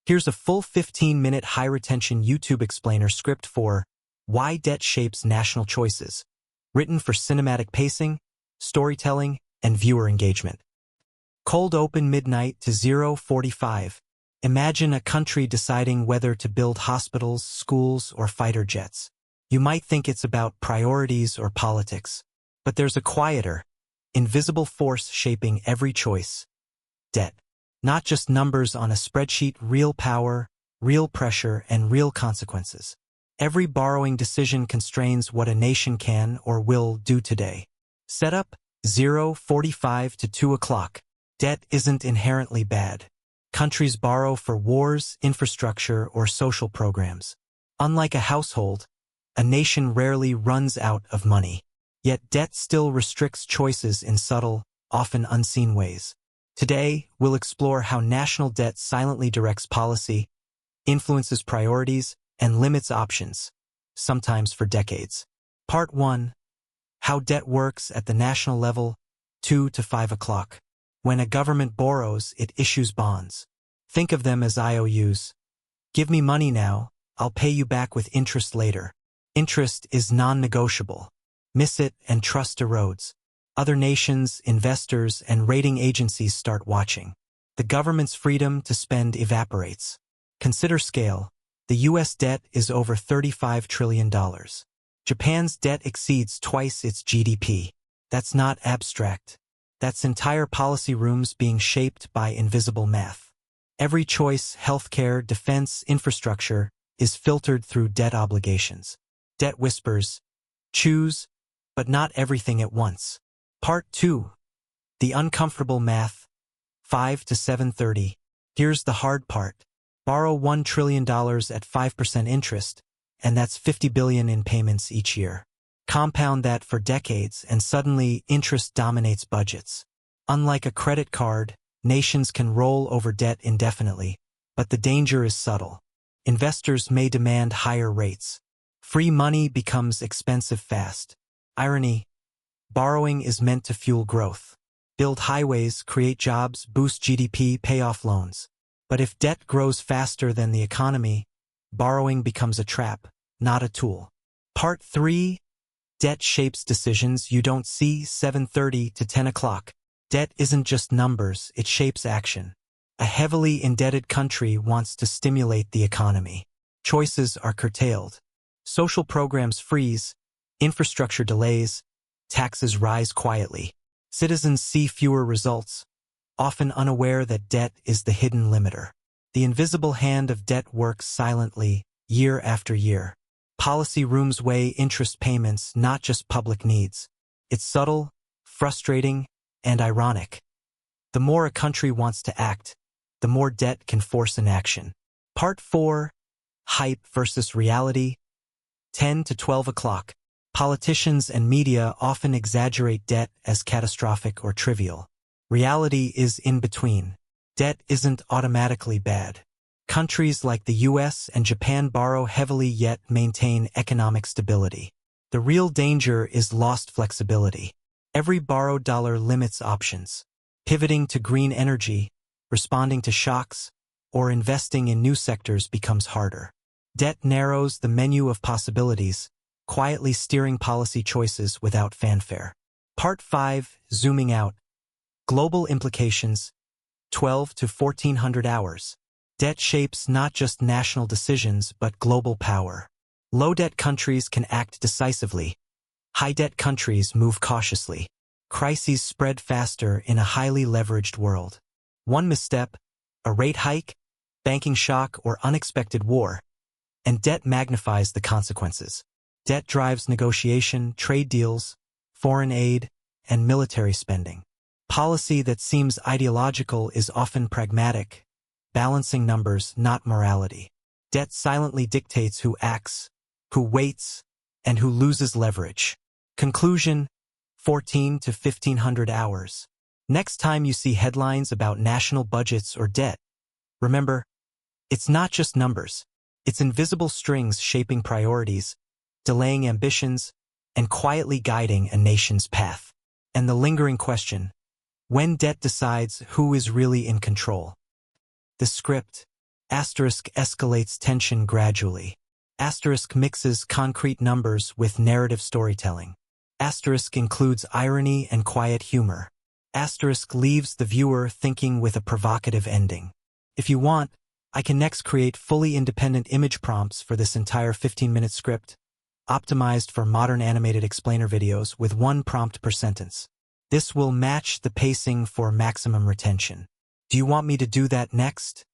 Here's a full 15-minute high-retention YouTube explainer script for Why Debt Shapes National Choices, written for cinematic pacing, storytelling, and viewer engagement. Cold open midnight to 0:45. Imagine a country deciding whether to build hospitals, schools, or fighter jets. You might think it's about priorities or politics, but there's a quieter, invisible force shaping every choice. Debt. Not just numbers on a spreadsheet, real power, real pressure, and real consequences. Every borrowing decision constrains what a nation can or will do today. Setup, 0:45 to 2 o'clock. Debt isn't inherently bad. Countries borrow for wars, infrastructure, or social programs. Unlike a household, a nation rarely runs out of money. Yet debt still restricts choices in subtle, often unseen ways. Today, we'll explore how national debt silently directs policy, influences priorities, and limits options, sometimes for decades. Part 1. How debt works at the national level, 2 to 5 o'clock. When a government borrows, it issues bonds. Think of them as IOUs. Give me money now, I'll pay you back with interest later. Interest is non-negotiable. Miss it and trust erodes. Other nations, investors, and rating agencies start watching. The government's freedom to spend evaporates. Consider scale. The U.S. debt is over $35 trillion. Japan's debt exceeds twice its GDP. That's not abstract. That's entire policy rooms being shaped by invisible math. Every choice, healthcare, defense, infrastructure, is filtered through debt obligations. Debt whispers, choose, but not everything at once. Part 2. The uncomfortable math, 5 to 7:30. Here's the hard part. Borrow $1 trillion at 5% interest, and that's $50 billion in payments each year. Compound that for decades, and suddenly interest dominates budgets. Unlike a credit card, nations can roll over debt indefinitely, but the danger is subtle. Investors may demand higher rates. Free money becomes expensive fast. Irony. Borrowing is meant to fuel growth. Build highways, create jobs, boost GDP, pay off loans. But if debt grows faster than the economy, borrowing becomes a trap, not a tool. Part 3. Debt shapes decisions you don't see, 7:30 to 10 o'clock. Debt isn't just numbers, it shapes action. A heavily indebted country wants to stimulate the economy. Choices are curtailed. Social programs freeze, infrastructure delays, taxes rise quietly. Citizens see fewer results, often unaware that debt is the hidden limiter. The invisible hand of debt works silently, year after year. Policy rooms weigh interest payments, not just public needs. It's subtle, frustrating, and ironic. The more a country wants to act, the more debt can force inaction. Part 4. Hype versus reality, 10 to 12 o'clock. Politicians and media often exaggerate debt as catastrophic or trivial. Reality is in between. Debt isn't automatically bad. Countries like the US and Japan borrow heavily yet maintain economic stability. The real danger is lost flexibility. Every borrowed dollar limits options. Pivoting to green energy, responding to shocks, or investing in new sectors becomes harder. Debt narrows the menu of possibilities, quietly steering policy choices without fanfare. Part 5. Zooming out. Global implications, 12 to 1400 hours. Debt shapes not just national decisions but global power. Low-debt countries can act decisively. High-debt countries move cautiously. Crises spread faster in a highly leveraged world. One misstep, a rate hike, banking shock, or unexpected war, and debt magnifies the consequences. Debt drives negotiation, trade deals, foreign aid, and military spending. Policy that seems ideological is often pragmatic, balancing numbers, not morality. Debt silently dictates who acts, who waits, and who loses leverage. Conclusion, 14 to 1500 hours. Next time you see headlines about national budgets or debt, remember, it's not just numbers. It's invisible strings shaping priorities, delaying ambitions, and quietly guiding a nation's path. And the lingering question, when debt decides who is really in control? The script, Asterisk escalates tension gradually. Asterisk mixes concrete numbers with narrative storytelling. Asterisk includes irony and quiet humor. Asterisk leaves the viewer thinking with a provocative ending. If you want, I can next create fully independent image prompts for this entire 15-minute script, optimized for modern animated explainer videos with one prompt per sentence. This will match the pacing for maximum retention. Do you want me to do that next?